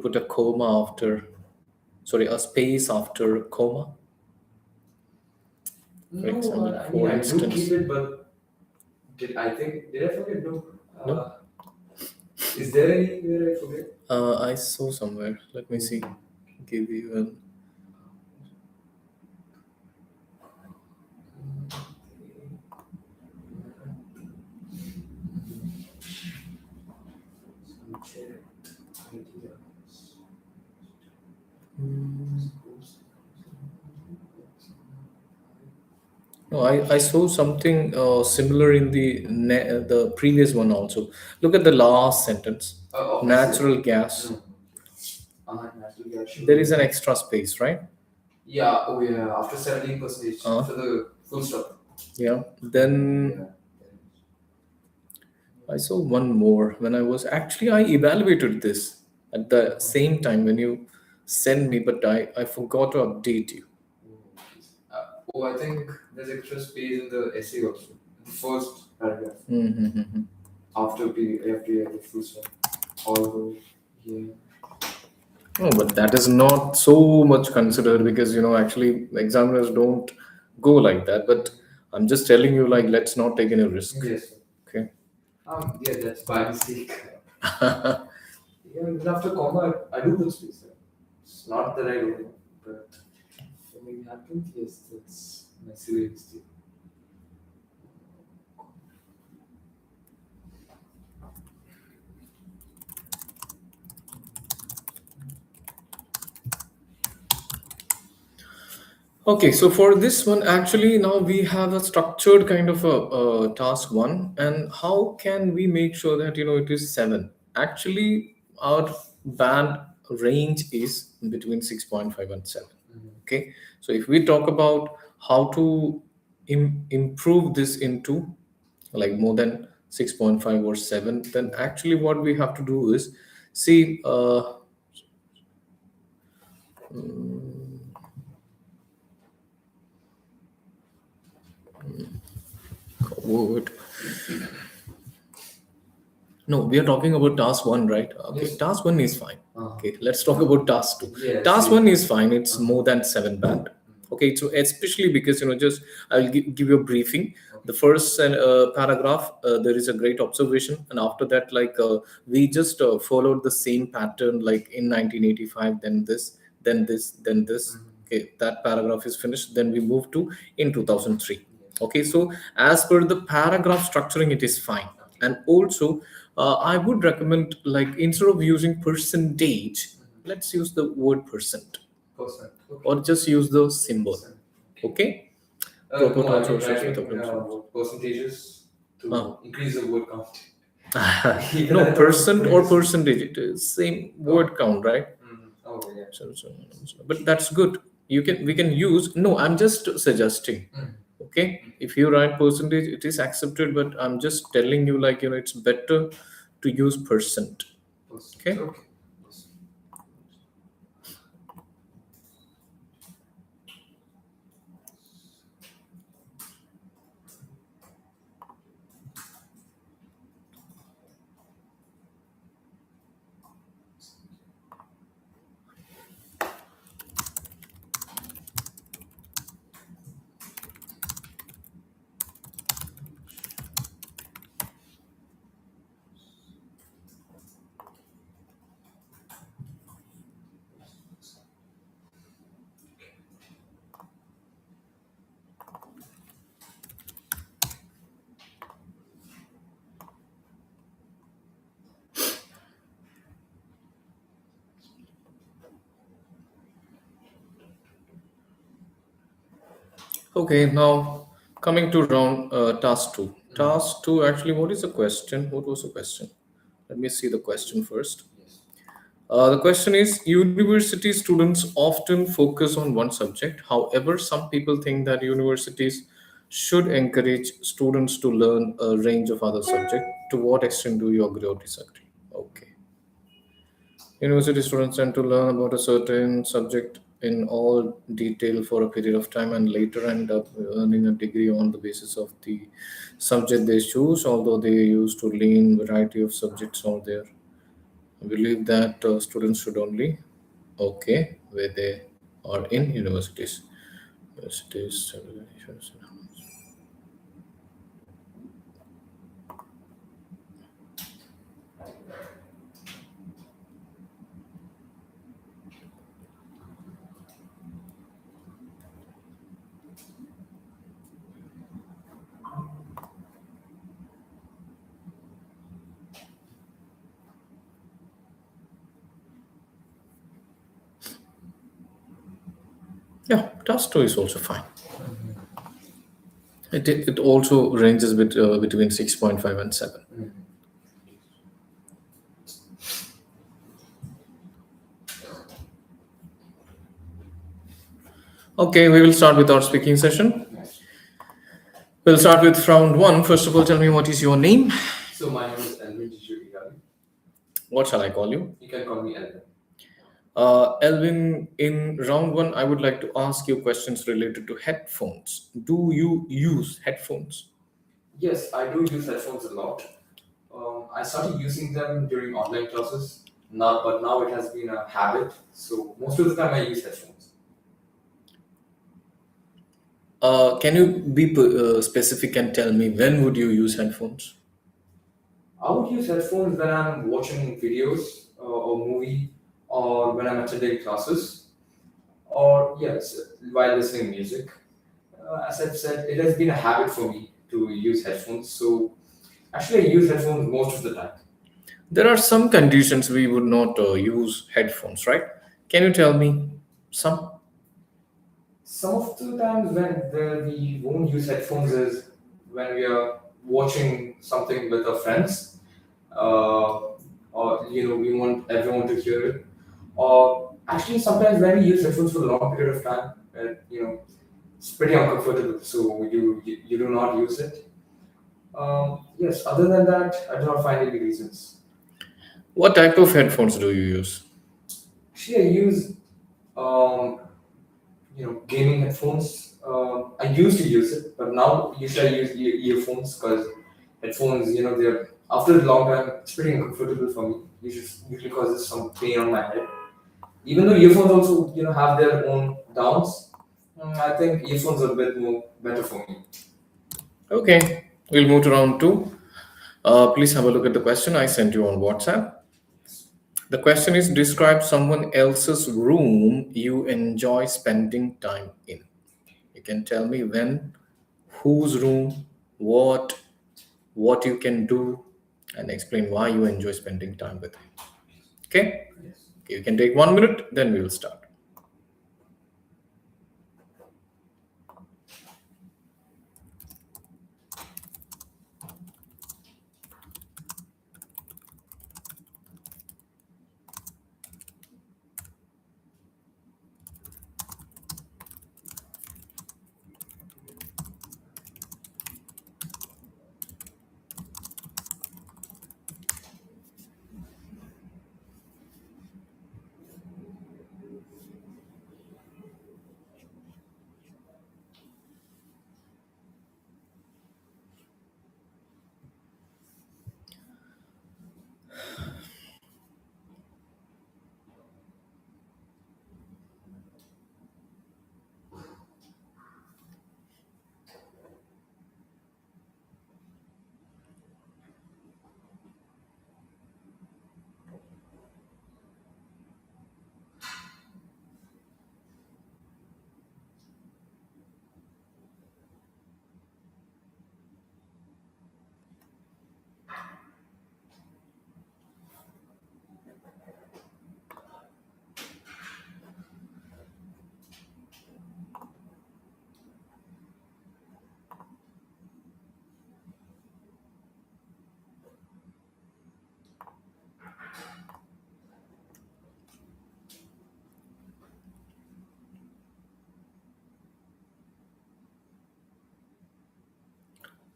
put a comma after, sorry, a space after comma, for No, example, I mean for I do keep instance. it, but did I forget? No. No, Is there anywhere I forget? I saw somewhere. Let me see. Give you an. No, I saw something similar in the previous one also. Look at the last sentence. Officer? Natural gas. No. Natural gas should There be. is an extra space, right? Yeah, oh yeah, after 17%, Uh, after the full stop. yeah. Then Yeah. I saw one more when I was actually I evaluated this at the same time when you sent me, but I forgot to update you. I think there's extra space in the essay also. The first paragraph. Mm-hmm. After the full stop. Although, yeah. No, but that is not so much considered because actually examiners don't go like that. But I'm just telling you, like, let's not take any risk. Yes. Okay. Yeah, that's by mistake. Yeah, even after comma, I do put space there. It's not that I don't know, but when it happens, yes, that's my silly mistake. Okay, so for this one, actually, now we have a structured kind of a task one, and how can we make sure that it is seven? Actually, our band range is between 6.5 and 7. Okay, so if we talk about how to improve this into like more than 6.5 or 7, then actually what we have to do is see. Word. No, we are talking about task one, right? Okay, Yes. task one is fine. Uh-huh. Okay, let's talk about task two. Yeah, Task same. one is fine. It's more than 7 band. Okay, so especially because just I'll give you a briefing. The first paragraph, there is a great observation, and after that, like we just followed the same pattern, like in 1985, then this, then this, then this. Okay, that paragraph is finished. Then we move to in 2003. Okay, so as per the paragraph structuring, it is fine. And also I would recommend, like, instead of using percentage, let's use the word percent Percent. Okay. or just use the symbol. Okay. Proper No, I tone mean sources with writing percentages to increase the word count. Even I no, thought percent or percent. percentage, it is same word count, right? Oh yeah. But that's good. We can use, no, I'm just suggesting. Okay, if you write percentage, it is accepted, but I'm just telling you, like, it's better to use percent. Okay. Okay. Yes. Okay, now coming to round task two. Task two, actually, what is the question? What was the question? Let me see the question first. The question is, university students often focus on one subject. However, some people think that universities should encourage students to learn a range of other subjects. To what extent do you agree or disagree? Okay. University students tend to learn about a certain subject in all detail for a period of time and later end up earning a degree on the basis of the subject they choose, although they used to lean variety of subjects out there. I believe that students should only okay where they are in universities. Universities. Yeah, task two is also fine. It also ranges between 6.5 and 7. Okay, we will start with our speaking session. Nice. We'll start with round one. First of all, tell me what is your name? So my name is Elvin Jijuri. What shall I call you? You can call me Elvin. Elvin, in round one, I would like to ask you questions related to headphones. Do you use headphones? Yes, I do use headphones a lot. I started using them during online classes. Now, but now it has been a habit. So most of the time I use headphones. Can you be specific and tell me when would you use headphones? I would use headphones when I'm watching videos or movie, or when I'm attending classes, or yes, while listening music. As I've said, it has been a habit for me to use headphones. So actually, I use headphones most of the time. There are some conditions we would not use headphones, right? Can you tell me some? Some of the times when where we won't use headphones is when we are watching something with our friends, uh, or we want everyone to hear it. Or actually, sometimes when we use headphones for a long period of time, it's pretty uncomfortable. So you do not use it. Yes. Other than that, I do not find any reasons. What type of headphones do you use? Actually, I use um, gaming headphones. I used to use it, but now usually I use earphones because headphones, they're after a long time, it's pretty uncomfortable for me. Usually causes some pain on my head. Even though earphones also, have their own downs, I think earphones are a bit more better for me. Okay, we'll move to round two. Please have a look at the question I sent you on WhatsApp. The question is, describe someone else's room you enjoy spending time in. You can tell me when, whose room, what you can do, and explain why you enjoy spending time with him. Okay? Yes. Okay, you can take 1 minute, then we will start.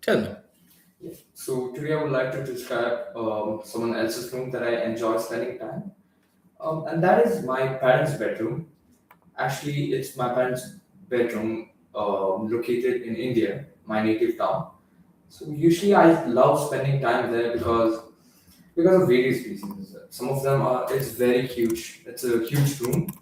Tell me. Yeah. So today I would like to describe someone else's room that I enjoy spending time. And that is my parents' bedroom. Actually, it's my parents' bedroom located in India, my native town. So usually I love spending time there because because of various reasons. Some of them are it's very huge. It's a huge room,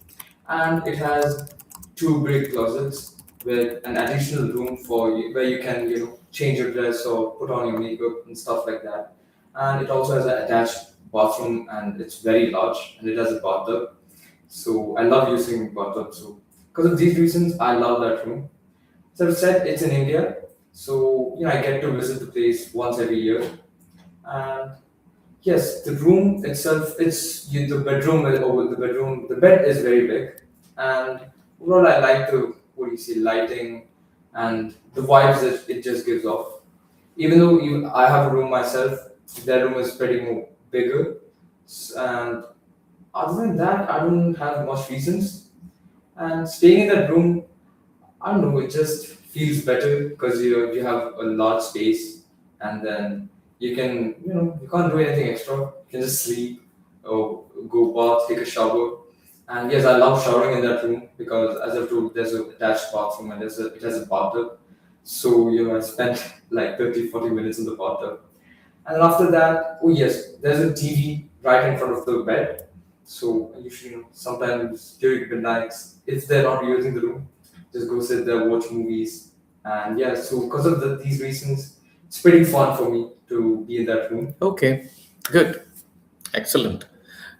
and it has two big closets with an additional room for you, where you can change your dress or put on your makeup and stuff like that. And it also has an attached bathroom, and it's very large, and it has a bathtub. So I love using bathtub. So because of these reasons, I love that room. So I said it's in India, so I get to visit the place once every year, and yes, the room itself, the bedroom, over the bedroom, the bed is very big, and overall, I like the what do you say, lighting, and the vibes that it just gives off. Even though I have a room myself, that room is pretty more bigger, and other than that, I don't have much reasons. And staying in that room, I don't know, it just feels better because you have a large space, and then you can't do anything extra. You can just sleep or go bath, take a shower. And yes, I love showering in that room because, as I've told, there's an attached bathroom, and it has a bathtub. So I spent like 30-40 minutes in the bathtub. And after that, oh yes, there's a TV right in front of the bed. So I usually, sometimes during the nights, if they're not using the room, just go sit there, watch movies. And yeah, so because of these reasons, it's pretty fun for me to be in that room. Okay, good, excellent,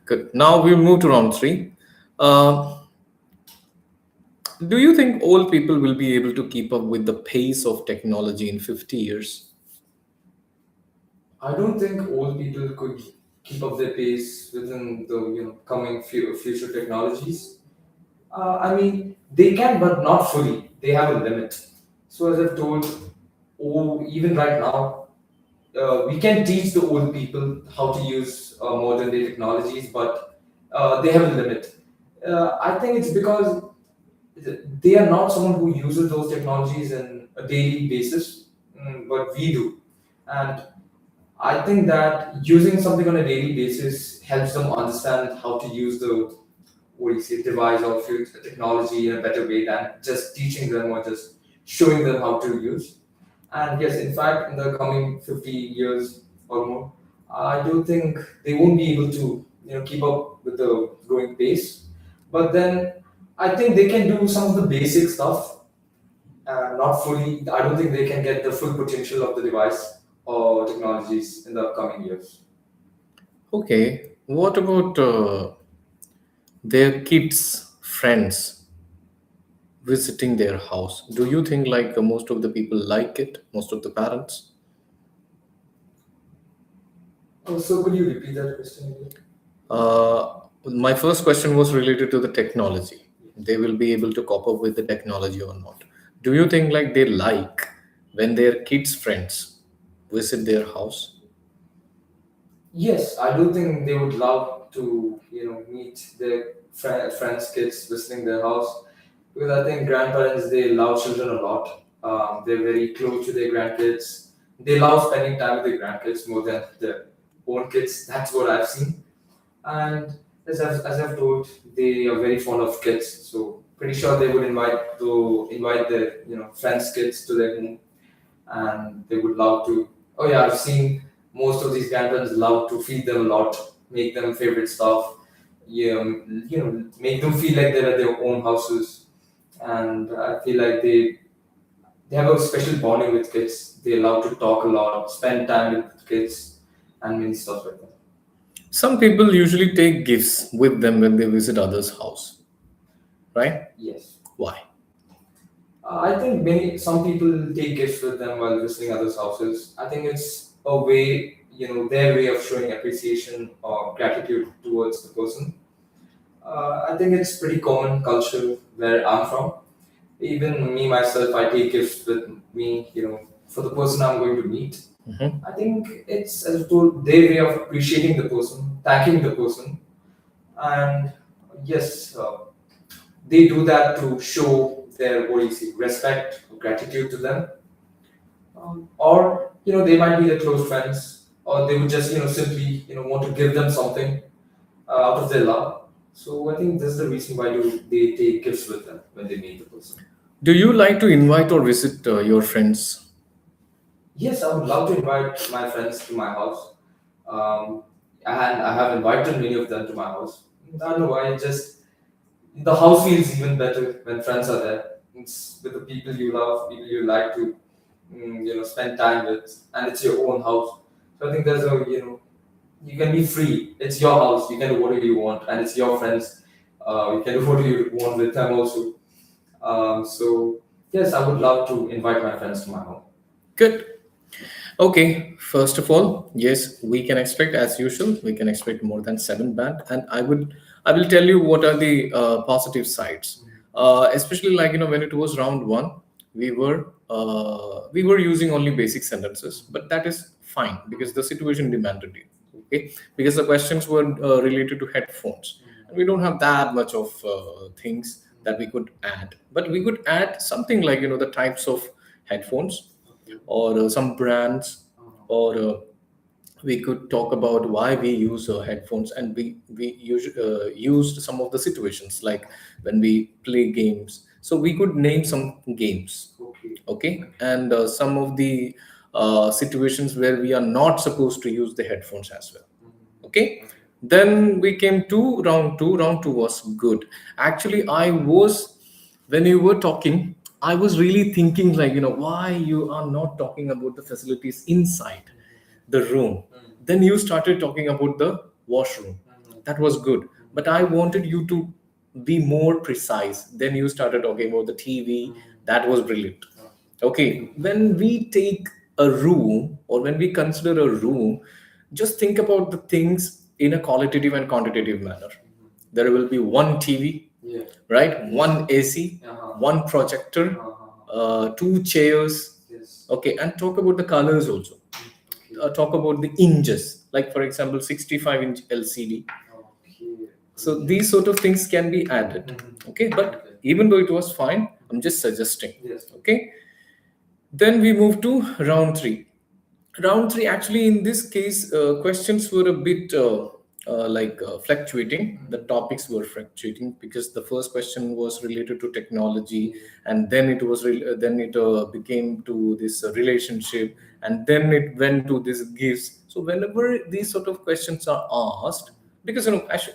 good. Now we'll move to round three. Uh, do you think old people will be able to keep up with the pace of technology in 50 years? I don't think old people could keep up their pace within the coming future technologies. I mean, they can, but not fully. They have a limit. So as I've told, oh, even right now, we can teach the old people how to use modern day technologies, but they have a limit. I think it's because they are not someone who uses those technologies in a daily basis, but we do. And I think that using something on a daily basis helps them understand how to use the what do you say device or future technology in a better way than just teaching them or just showing them how to use. And yes, in fact, in the coming 50 years or more, I do think they won't be able to keep up with the growing pace. But then I think they can do some of the basic stuff, not fully. I don't think they can get the full potential of the device or technologies in the upcoming years. Okay, what about their kids' friends visiting their house? Do you think like most of the people like it, most of the parents? So could you repeat that question again? My first question was related to the technology. They will be able to cope up with the technology or not. Do you think like they like when their kids' friends visit their house? Yes, I do think they would love to, meet their friends' kids visiting their house because I think grandparents they love children a lot. They're very close to their grandkids. They love spending time with their grandkids more than their own kids. That's what I've seen. And as I've told, they are very fond of kids. So pretty sure they would invite their friends' kids to their home, and they would love to. Oh yeah, I've seen most of these grandparents love to feed them a lot, make them favorite stuff, make them feel like they're at their own houses, and I feel like they have a special bonding with kids. They love to talk a lot, spend time with kids, and many stuff like that. Some people usually take gifts with them when they visit others' house, right? Yes. Why? I think some people take gifts with them while visiting others' houses. I think it's a way, their way of showing appreciation or gratitude towards the person. I think it's pretty common culture where I'm from. Even me myself, I take gifts with me, for the person I'm going to meet. Mhm. I think it's as I told their way of appreciating the person, thanking the person, and yes, they do that to show their what do you say, respect, gratitude to them, or they might be their close friends, or they would just simply want to give them something out of their love. So I think this is the reason why do they take gifts with them when they meet the person. Do you like to invite or visit your friends? Yes, I would love to invite my friends to my house. Um, and I have invited many of them to my house. I don't know why, just the house feels even better when friends are there. It's with the people you love, people you like to, spend time with, and it's your own house. So I think there's a, you can be free. It's your house. You can do whatever you want, and it's your friends. You can do whatever you want with them also. So yes, I would love to invite my friends to my home. Good. Okay, first of all, yes, we can expect as usual. We can expect more than 7 band, and I will tell you what are the positive sides. Especially like when it was round one, we were using only basic sentences, but that is fine because the situation demanded it. Okay, because the questions were related to headphones, and we don't have that much of things that we could add, but we could add something like the types of headphones or some brands, or we could talk about why we use headphones, and we used some of the situations like when we play games, so we could name some games. Okay. Okay, and some of the situations where we are not supposed to use the headphones as well. Okay, then we came to round two. Round two was good. Actually, when you were talking, I was really thinking like why you are not talking about the facilities inside the room. Then you started talking about the washroom. That was good, but I wanted you to be more precise. Then you started talking about the TV. That was brilliant. Okay, when we take a room or when we consider a room, just think about the things in a qualitative and quantitative manner. There will be one TV, Yeah. right? One AC, one projector, two chairs. Yes. Okay, and talk about the colors also. Talk about the inches, like for example, 65-inch LCD. Okay. So these sort of things can be added. Okay, but even though it was fine, I'm just suggesting. Yes. Okay, then we move to round three. Round three, actually, in this case, questions were a bit fluctuating. The topics were fluctuating because the first question was related to technology, and then it became to this relationship, and then it went to this gifts. So whenever these sort of questions are asked, because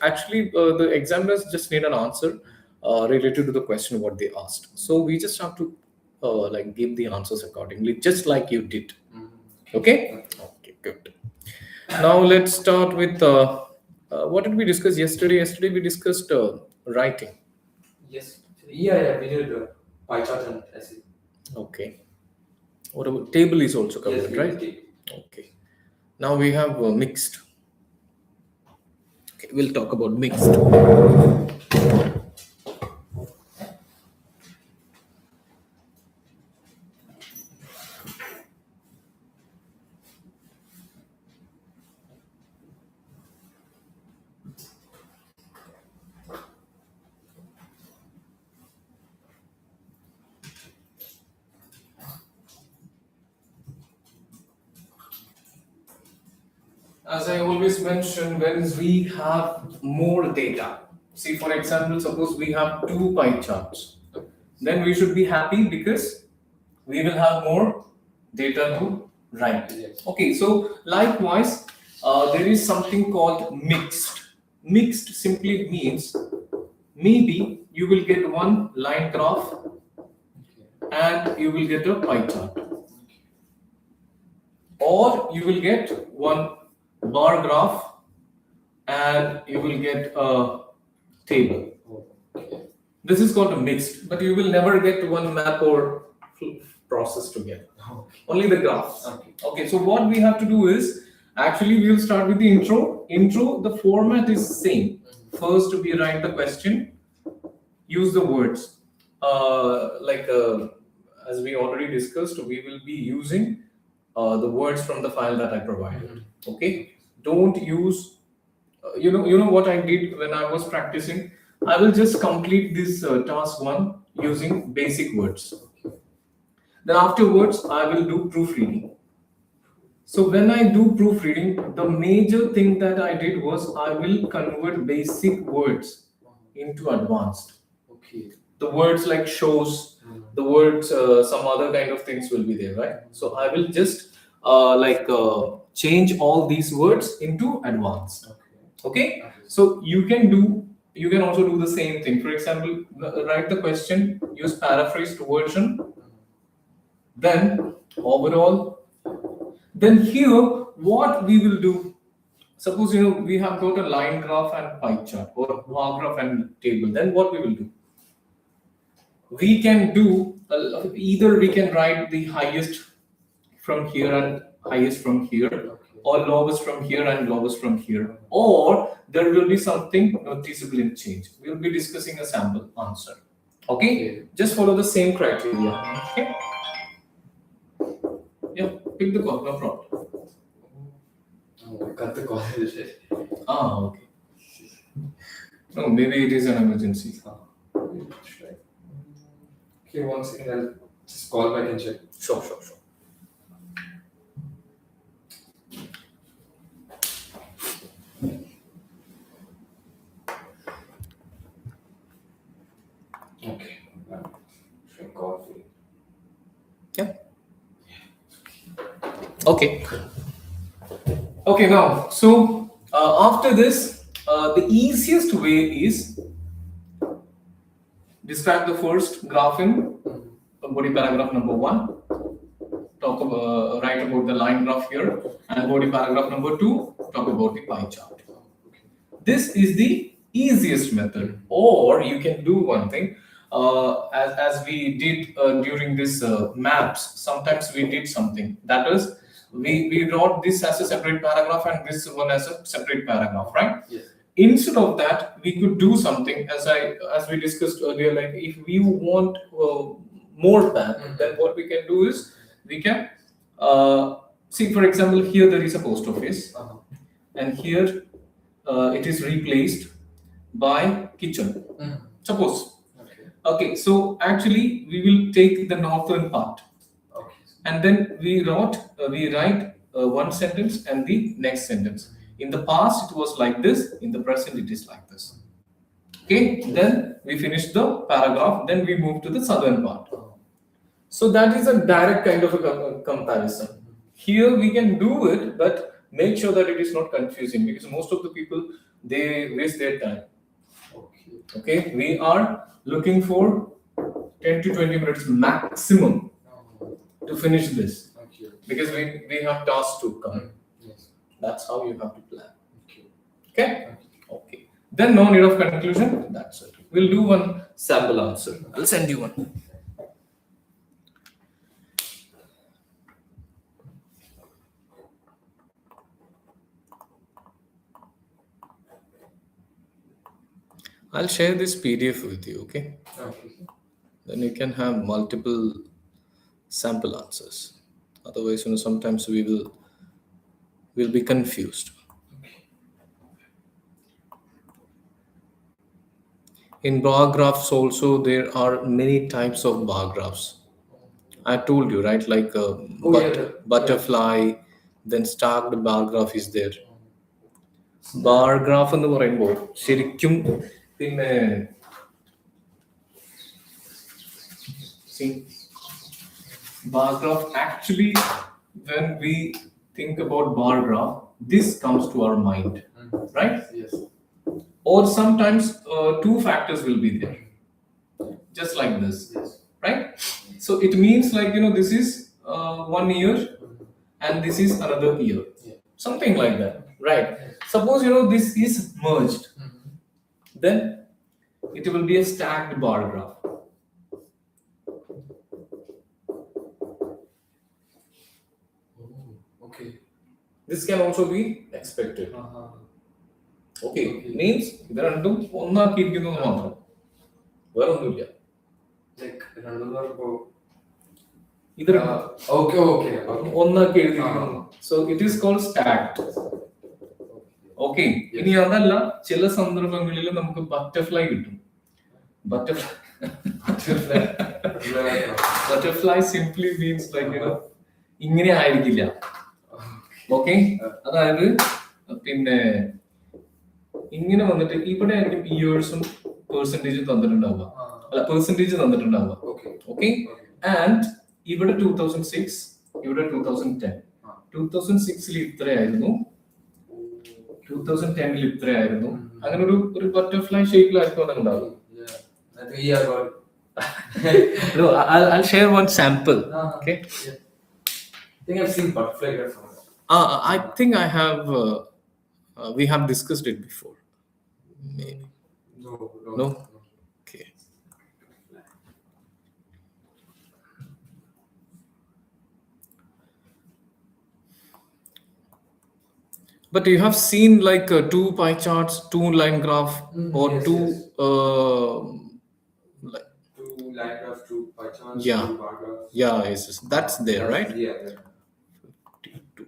actually the examiners just need an answer related to the question what they asked. So we just have to give the answers accordingly, just like you did. Okay? Okay, good. Now let's start with what did we discuss yesterday? Yesterday we discussed writing. Yes. Yeah, we did pie chart and essay. Okay. What about table is also Yes, covered, we right? did. Okay. Now we have mixed. Okay, we'll talk about mixed. As I always mention, when we have more data, see, for example, suppose we have two pie charts, then we should be happy because we will have more data to write. Yes. Okay, so likewise, there is something called mixed. Mixed simply means maybe you will get one line graph and you will get a pie chart, or you will get one bar graph and you will get a table. This is called a mixed, but you will never get one map or process together. Okay. Only the graphs. Okay. Okay, so what we have to do is actually we will start with the intro. Intro, the format is same. First, we write the question, use the words. As we already discussed, we will be using the words from the file that I provided. Okay, don't use you know what I did when I was practicing. I will just complete this task one using basic words. Then afterwards I will do proofreading. So when I do proofreading, the major thing that I did was I will convert basic words into advanced. Okay. The words like shows, the words some other kind of things will be there, right? So I will just change all these words into advanced. Okay, so you can also do the same thing. For example, write the question, use paraphrased version, then overall, then here what we will do, suppose we have got a line graph and pie chart or bar graph and table, then what we will do, we can do either we can write the highest from here and highest from here, or lowest from here and lowest from here, or there will be something noticeable in change. We'll be discussing a sample answer. Okay, just follow the same criteria. Okay, yeah, pick the call, no problem. Oh, I cut the call. Okay. No, maybe it is an emergency. Okay, one second, I'll just call back and check. Sure. Okay. Drink coffee. Yeah. Okay. Okay, now, so after this, the easiest way is describe the first graph in body paragraph number 1. Talk about, write about the line graph here, and body paragraph number 2, talk about the pie chart. This is the easiest method. Or you can do one thing, as we did during this maps. Sometimes we did something, that is, we wrote this as a separate paragraph and this one as a separate paragraph, right? Yes. Instead of that, we could do something as we discussed earlier. Like if we want more than, then what we can do is we can see, for example, here there is a post office, and here it is replaced by kitchen. Suppose. Okay, so actually we will take the northern part, and then we write one sentence and the next sentence. In the past it was like this, in the present it is like this. Okay, then we finish the paragraph, then we move to the southern part. So that is a direct kind of a comparison. Here we can do it, but make sure that it is not confusing, because most of the people, they waste their time. Okay, we are looking for 10 to 20 minutes maximum to finish this, because we have tasks to come. That's how you have to plan. Okay. Then no need of conclusion. That's it. We'll do one sample answer. I'll send you one. I'll share this PDF with you, okay? Then you can have multiple sample answers. Otherwise, sometimes we'll be confused. In bar graphs also, there are many types of bar graphs. I told you, right? Like butterfly, then stacked bar graph is there. Bar graph എന്ന് പറയുമ്പോൾ ശരിക്കും പിന്നെ see, bar graph, actually when we think about bar graph, this comes to our mind, right? Yes. Or sometimes two factors will be there, just like this. Yes. Right? So it means like, this is 1 year and this is another year. Something like that. Right? Suppose, this is merged. Then it will be a stacked bar graph. Okay. This can also be expected. Okay. Means ഇത് രണ്ടും ഒന്നാക്കിയിരിക്കുന്നു എന്ന് മാത്രം, വേറെ ഒന്നുമില്ല. Like another. ഇത് Okay. ഒന്നാക്കി എഴുതിയിരിക്കുന്നു. So it is called stacked. Okay. ഇനി അതല്ല, ചില സന്ദർഭങ്ങളിൽ നമുക്ക് ബട്ടർഫ്ലൈ കിട്ടും. ബട്ടർഫ്ലൈ സിംപ്ലി മീൻസ് ലൈക്ക് ഇങ്ങനെ ആയിരിക്കില്ല. ഓക്കെ, അതായത് പിന്നെ ഇങ്ങനെ വന്നിട്ട് ഇവിടെ ആയിരിക്കും ഇയേഴ്സും പെർസെന്റേജും തന്നിട്ടുണ്ടാവുക, അല്ല പെർസെന്റേജ് തന്നിട്ടുണ്ടാവുക. ഓക്കെ, ആൻഡ് ഇവിടെ 2006, ഇവിടെ 2010. 2006 ഇത്രയായിരുന്നു, 2010 ഇത്രയായിരുന്നു. അങ്ങനെ ഒരു ബട്ടർഫ്ലൈ ഷേപ്പിലായിരിക്കും അതുണ്ടാവും. Yeah. I think yeah, got it. No, I'll share one sample. Okay. Yeah. I think I've seen butterfly here somewhere. I think I have. We have discussed it before. Maybe. No, no, No? no. Okay. But you have seen like two pie charts, two line graph, or Yes, two. yes. Like, Two line graphs, two pie charts, Yeah. two bar graphs. yeah, yes, that's there, right? Yeah, yeah. 52.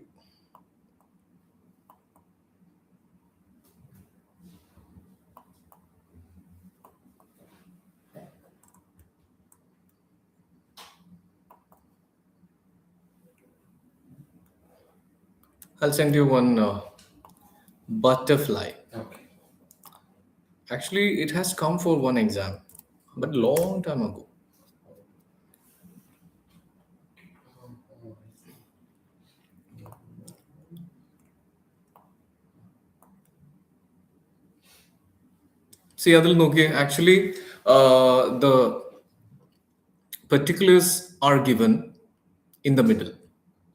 I'll send you one butterfly. Okay. Actually, it has come for one exam, but long time ago. See, Adil Noki, actually, the particulars are given in the middle.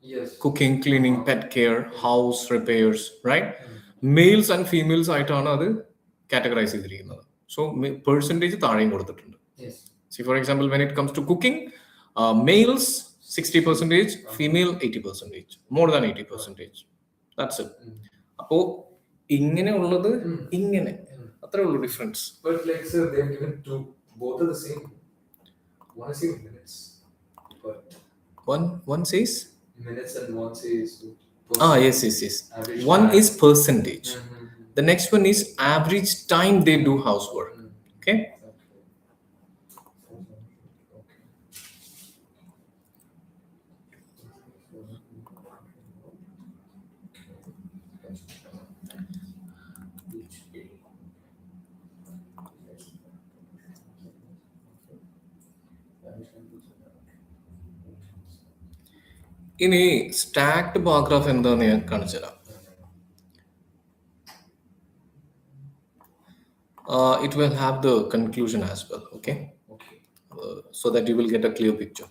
Yes. Cooking, cleaning, pet care, house repairs, right? Males and females ആയിട്ടാണ് അത് categorise ചെയ്തിരിക്കുന്നത്. So percentage താഴെയും കൊടുത്തിട്ടുണ്ട്. Yes. See, for example, when it comes to cooking, males 60%, female 80%, more than 80%. That's it. അപ്പോൾ ഇങ്ങനെ ഉള്ളത് ഇങ്ങനെ അത്രേ ഉള്ളൂ difference. But like sir, they've given two. Both are the same. One is in minutes, but One says minutes and one says. yes. One is percentage. The next one is average time they do housework. Okay. ഇനി stacked bar graph എന്താന്ന് ഞാൻ കാണിച്ചു തരാം. It will have the conclusion as well, okay? So that you will get a clear picture.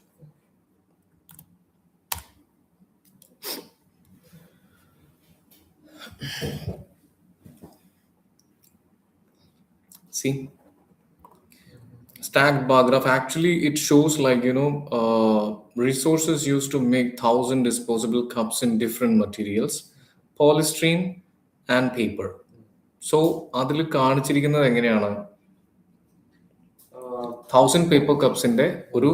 See, stacked bar graph, actually it shows like resources used to make 1,000 disposable cups in different materials, polystyrene and paper. So അതിൽ കാണിച്ചിരിക്കുന്നത് എങ്ങനെയാണ്, 1,000 paper കപ്സിന്റെ ഒരു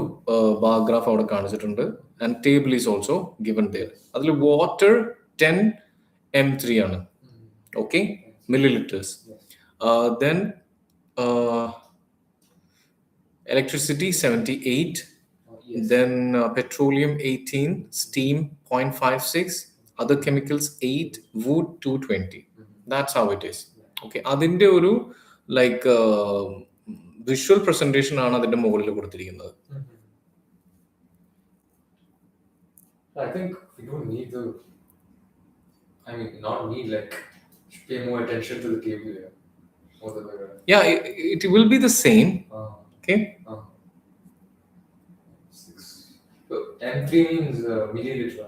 bar graph അവിടെ കാണിച്ചിട്ടുണ്ട്. And table is also given there. അതിൽ water 10 m3 ആണ്, okay, millilitres. Then electricity 78, then petroleum 18, steam 0.56, other chemicals 8, wood 220. That's how it is. Okay, അതിന്റെ ഒരു ലൈക്ക് വിഷ്വൽ പ്രസന്റേഷൻ ആണ് അതിന്റെ മുകളിൽ കൊടുത്തിരിക്കുന്നത്. I think we don't need the. I mean, not need, like, pay more attention to the table here. Or the. Yeah, it will be the same. Okay. 6. So M3 means milliliter.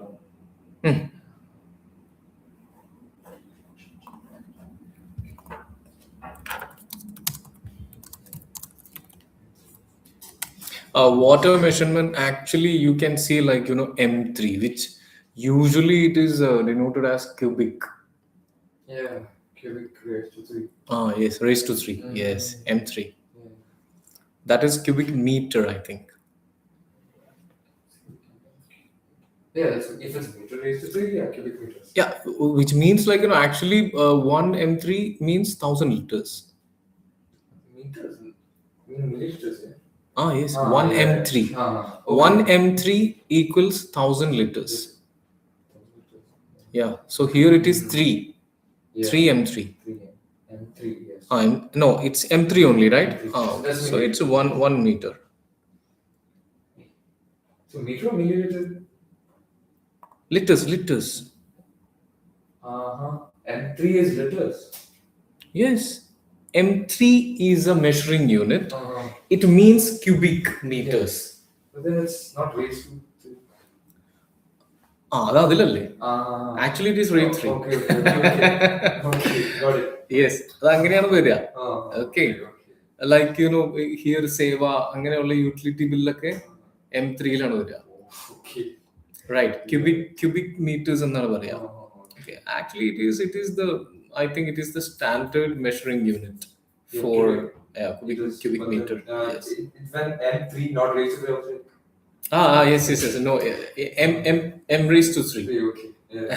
Water measurement, actually you can see like m3, which usually it is denoted as cubic. Yeah, cubic raised to 3. Yes, raised to 3. Yes, m3. That is cubic meter, I think. Yeah, if it's meter raised to 3, yeah, cubic meters. Yeah, which means like actually 1 m3 means 1,000 liters. Meters? Milliliters, yeah. Yes, 1 m3. Okay. 1 m3 equals 1,000 liters. Yeah, so here it is 3. Yeah. 3 m3. 3 M3, yes. No, it's m3 only, right? That's So it's 1 meter. So meter or milliliter? Liters, liters. Uh-huh. M3 is liters. Yes. M3 is a measuring unit. Uh-huh. It means cubic Yeah. meters. But then it's not raised to three. അത് അതിലല്ലേ? Ah. Actually, it is Oh, rate 3. okay, okay, okay, okay. Okay, got it. Yes. അത് അങ്ങനെയാണ് വരിക. Ah, Okay. okay. Like, here സേവ അങ്ങനെയുള്ള utility ബില്ലൊക്കെ M3യിലാണ് വരിക. Okay. Right. Cubic meters എന്നാണ് പറയാ. Oh, Okay. Actually, it is the, I think it is the standard measuring unit yeah, for it is, cubic but meter. then, Yes. it's when M3 not raised to the other. Yes, yes, yes. No, M raised to 3. Three, okay. Yeah.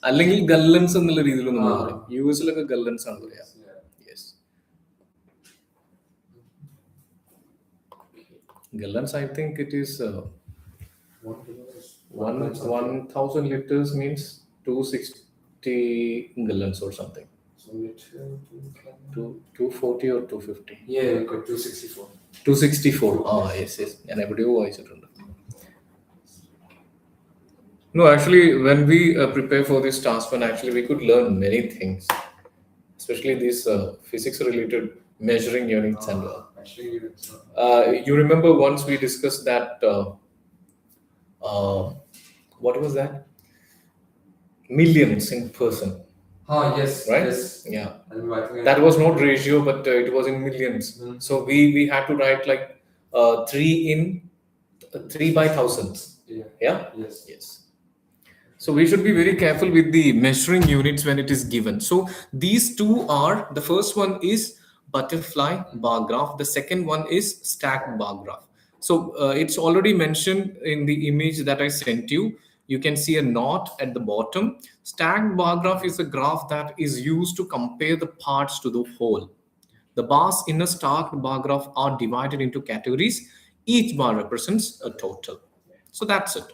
അല്ലെങ്കിൽ ഗല്ലൻസ് എന്നുള്ള രീതിയിൽ നമ്മൾ ആ. പറയും. US-ലൊക്കെ ഗല്ലൻസ് ആണ് പറയാ. Yeah. Yes. Gallons, I think it is 1,000 liters means 260 gallons or something. So liter, 240 or 250. yeah, I got 264. 264. Yes, yes. ഞാൻ എവിടെയോ വായിച്ചിട്ടുണ്ട്. No, actually, when we prepare for this task one, actually we could learn many things, especially these physics-related measuring units and all. Actually, it's You remember once we discussed that, what was that? Millions in person, yes, right? yes. Yeah. I remember, I think That was not ratio, but it was in millions. Mhm. So we had to write like 3 by thousands. Yeah. Yeah? Yes. Yes. So we should be very careful with the measuring units when it is given. So these two are, the first one is butterfly bar graph. The second one is stacked bar graph. So it's already mentioned in the image that I sent you. You can see a knot at the bottom. Stacked bar graph is a graph that is used to compare the parts to the whole. The bars in a stacked bar graph are divided into categories. Each bar represents a total. So that's it.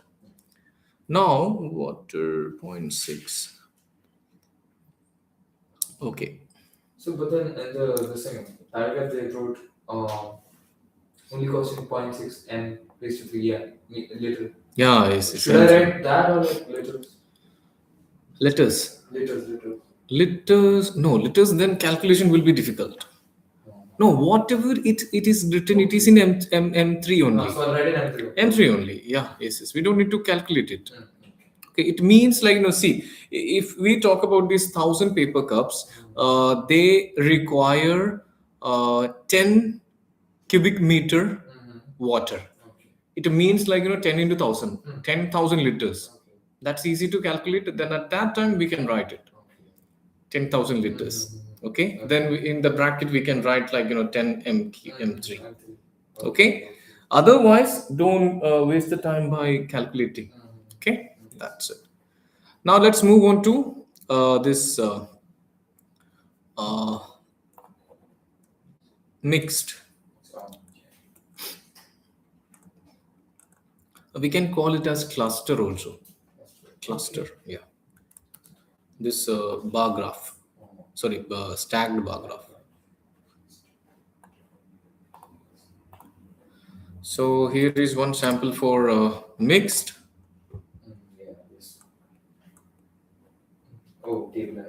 Now, water 0.6. Okay. So, but then in the second paragraph they wrote only costing 0.6 and raised to 3. Yeah, liter. Yeah, yes. Should I write that or like liters? Letters. Liters. Liters. No, liters, then calculation will be difficult. No, whatever it is written, it is in M3 only. So I'll write in M3. M3 only. Yeah, yes, yes. We don't need to calculate it. Okay. Okay, it means like, see, if we talk about these 1,000 paper cups, they require 10 cubic meter water. Okay. It means like, 10 into 1,000, 10,000 liters. Okay. That's easy to calculate. Then at that time we can write it, 10,000 liters. Okay, then in the bracket we can write like, 10 M3. Okay, otherwise don't waste the time by calculating. Okay, that's it. Now let's move on to this mixed. We can call it as cluster also. Cluster, yeah. This bar graph, sorry, stacked bar graph. So here is one sample for mixed. Yeah, yes. Oh, table.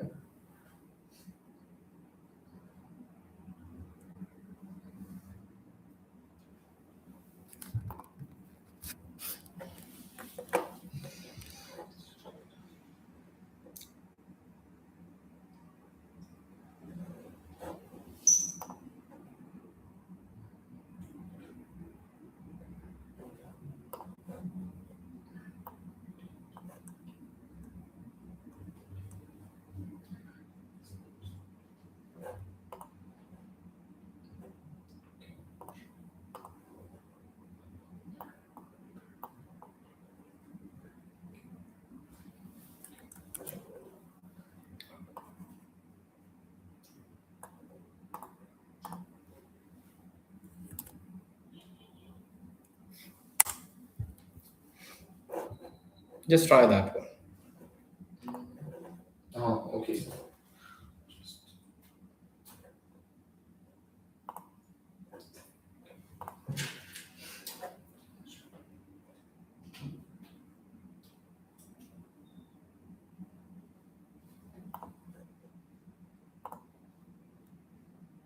Just try that one.